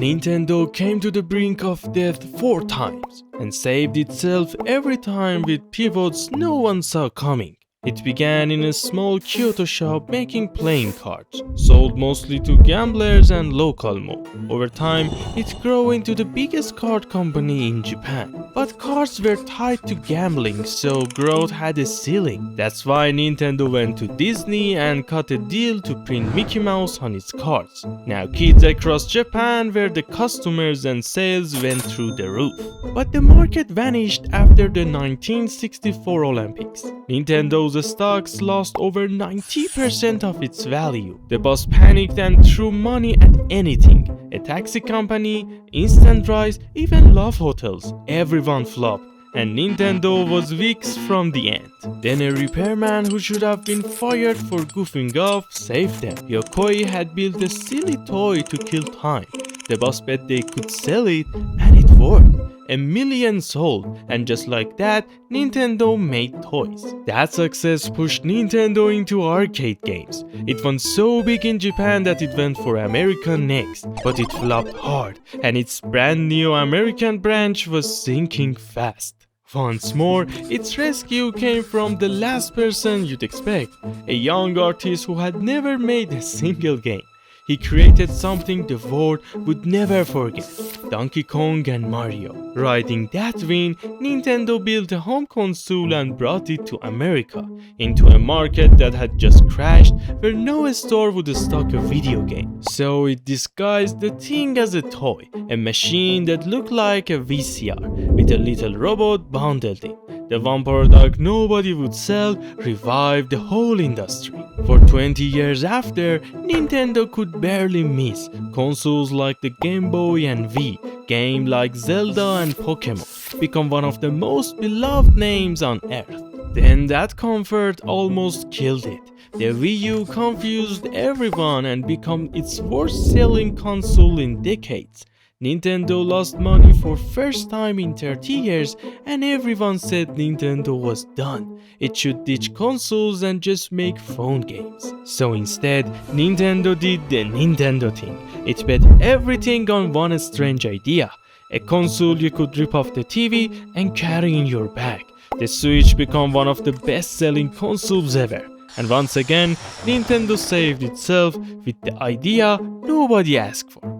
Nintendo came to the brink of death 4 times and saved itself every time with pivots no one saw coming. It began in a small Kyoto shop making playing cards, sold mostly to gamblers and local mob. Over time, it grew into the biggest card company in Japan. But cards were tied to gambling, so growth had a ceiling. That's why Nintendo went to Disney and cut a deal to print Mickey Mouse on its cards. Now kids across Japan were the customers and sales went through the roof. But the market vanished after the 1964 Olympics. Nintendo's stocks lost over 90% of its value. The boss panicked and threw money at anything. A taxi company, instant rice, even love hotels. Everyone flopped, and Nintendo was weeks from the end. Then a repairman who should have been fired for goofing off saved them. Yokoi had built a silly toy to kill time. The boss bet they could sell it, and it worked. 1 million sold, and just like that, Nintendo made toys. That success pushed Nintendo into arcade games. It went so big in Japan that it went for America next, but it flopped hard, and its brand new American branch was sinking fast. Once more, its rescue came from the last person you'd expect, a young artist who had never made a single game. He created something the world would never forget, Donkey Kong and Mario. Riding that win, Nintendo built a home console and brought it to America, into a market that had just crashed, where no store would stock a video game. So it disguised the thing as a toy, a machine that looked like a VCR, with a little robot bundled in. The one product nobody would sell revived the whole industry. For 20 years after, Nintendo could barely miss. Consoles like the Game Boy and Wii, games like Zelda and Pokemon, become one of the most beloved names on earth. Then that comfort almost killed it. The Wii U confused everyone and became its worst-selling console in decades. Nintendo lost money for first time in 30 years, and everyone said Nintendo was done. It should ditch consoles and just make phone games. So instead, Nintendo did the Nintendo thing. It bet everything on one strange idea. A console you could rip off the TV and carry in your bag. The Switch became one of the best-selling consoles ever. And once again, Nintendo saved itself with the idea nobody asked for.